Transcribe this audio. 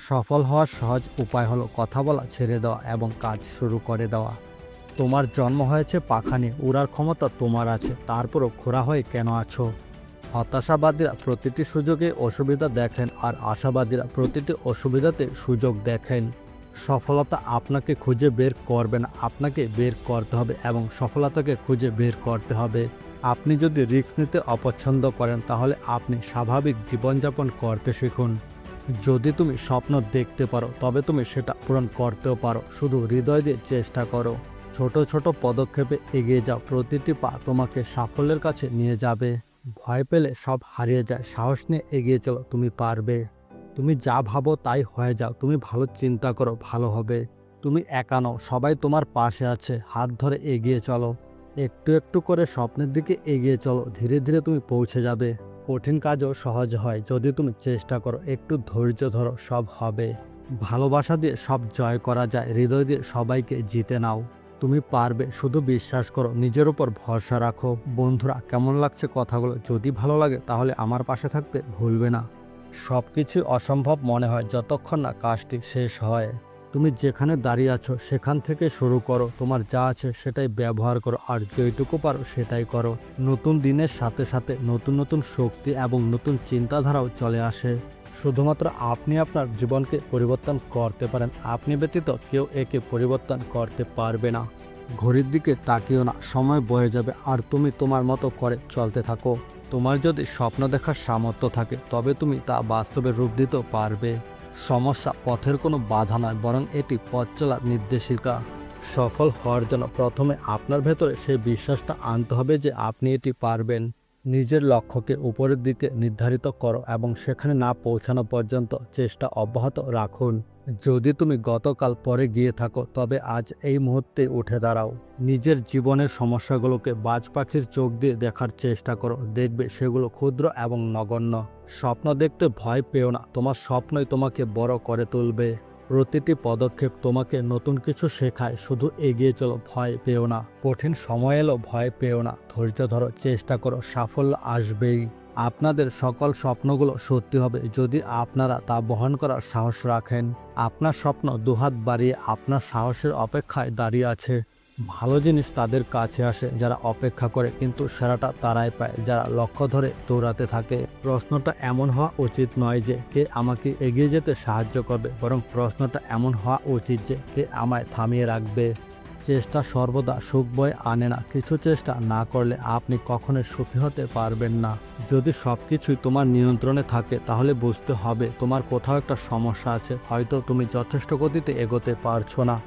সফল হওয়ার সহজ উপায় হলো কথা বলা ছেড়ে দেওয়া এবং কাজ শুরু করে দেওয়া। তোমার জন্ম হয়েছে পাখা নিয়ে, উড়ার ক্ষমতা তোমার আছে, তারপরও খোঁড়া হয়ে কেন আছো? হতাশাবাদীরা প্রতিটি সুযোগে অসুবিধা দেখেন আর আশাবাদীরা প্রতিটি অসুবিধাতে সুযোগ দেখেন। সফলতা আপনাকে খুঁজে বের করবে না, আপনাকে বের করতে হবে এবং সফলতাকে খুঁজে বের করতে হবে। আপনি যদি রিস্ক নিতে অপছন্দ করেন তাহলে আপনি স্বাভাবিক জীবনযাপন করতে শিখুন। যদি তুমি স্বপ্ন দেখতে পারো তবে তুমি সেটা পূরণ করতেও পারো, শুধু হৃদয় দিয়ে চেষ্টা করো। ছোট ছোট পদক্ষেপে এগিয়ে যাও, প্রতিটি পা তোমাকে সাফল্যের কাছে নিয়ে যাবে। ভয় পেলে সব হারিয়ে যায়, সাহস নিয়ে এগিয়ে চলো, তুমি পারবে। তুমি যা ভাবো তাই হয়ে যাও, তুমি ভালো চিন্তা করো, ভালো হবে। তুমি একা নও, সবাই তোমার পাশে আছে, হাত ধরে এগিয়ে চলো। একটু একটু করে স্বপ্নের দিকে এগিয়ে চলো, ধীরে ধীরে তুমি পৌঁছে যাবে। কঠিন কাজও সহজ হয় যদি তুমি চেষ্টা করো, একটু ধৈর্য ধরো, সব হবে। ভালোবাসা দিয়ে সব জয় করা যায়, হৃদয় দিয়ে সবাইকে জিতে নাও। তুমি পারবে, শুধু বিশ্বাস করো, নিজের উপর ভরসা রাখো। বন্ধুরা, কেমন লাগছে কথাগুলো? যদি ভালো লাগে তাহলে আমার পাশে থাকতে ভুলবে না। সব কিছু অসম্ভব মনে হয় যতক্ষণ না কাজটি শেষ হয়। তুমি যেখানে দাঁড়িয়ে আছো সেখান থেকে শুরু করো, তোমার যা আছে সেটাই ব্যবহার করো আর যেটুকু পারো সেটাই করো। নতুন দিনের সাথে সাথে নতুন নতুন শক্তি এবং নতুন চিন্তাধারাও চলে আসে। শুধুমাত্র আপনি আপনার জীবনকে পরিবর্তন করতে পারেন, আপনি ব্যতীত কেউ একে পরিবর্তন করতে পারবে না। ঘড়ির দিকে তাকিও না, সময় বয়ে যাবে আর তুমি তোমার মতো করে চলতে থাকো। তোমার যদি স্বপ্ন দেখার সামর্থ্য থাকে তবে তুমি তা বাস্তবে রূপ দিতেও পারবে। সমস্যা পথের কোনো বাধা নয়, বরং এটি পথ চলার নির্দেশিকা। সফল হওয়ার জন্য প্রথমে আপনার ভেতরে সেই বিশ্বাসটা আনতে হবে যে আপনি এটি পারবেন। নিজের লক্ষ্যকে উপরের দিকে নির্ধারিত করো এবং সেখানে না পৌঁছানো পর্যন্ত চেষ্টা অব্যাহত রাখুন। যদি তুমি গতকাল পরে গিয়ে থাকো তবে আজ এই মুহূর্তে উঠে দাঁড়াও। নিজের জীবনের সমস্যাগুলোকে বাজ পাখির চোখ দিয়ে দেখার চেষ্টা করো, দেখবে সেগুলো ক্ষুদ্র এবং নগণ্য। স্বপ্ন দেখতে ভয় পেও না, তোমার স্বপ্নই তোমাকে বড় করে তুলবে। প্রতিটি পদক্ষেপ তোমাকে নতুন কিছু শেখায়, শুধু এগিয়ে চলো, ভয় পেও না। কঠিন সময় এলো, ভয় পেও না, ধৈর্য ধরো, চেষ্টা করো, সাফল্য আসবেই। আপনাদের সকল স্বপ্নগুলো সত্যি হবে যদি আপনারা তা বহন করার সাহস রাখেন। আপনার স্বপ্ন দুহাত বাড়িয়ে আপনার সাহসের অপেক্ষায় দাঁড়িয়ে আছে। ভালো জিনিস তাদের কাছে আসে যারা অপেক্ষা করে, কিন্তু সেরাটা তারাই পায় যারা লক্ষ্য ধরে দৌড়াতে থাকে। প্রশ্নটা এমন হওয়া উচিত নয় যে কে আমাকে এগিয়ে যেতে সাহায্য করবে, বরং প্রশ্নটা এমন হওয়া উচিত যে কে আমায় থামিয়ে রাখবে। চেষ্টা সর্বদা সুখ বয়ে আনে না, কিছু চেষ্টা না করলে আপনি কখনোই সুখী হতে পারবেন না। যদি সবকিছুই তোমার নিয়ন্ত্রণে থাকে তাহলে বুঝতে হবে তোমার কোথাও একটা সমস্যা আছে, হয়তো তুমি যথেষ্ট গতিতে এগোতে পারছো না।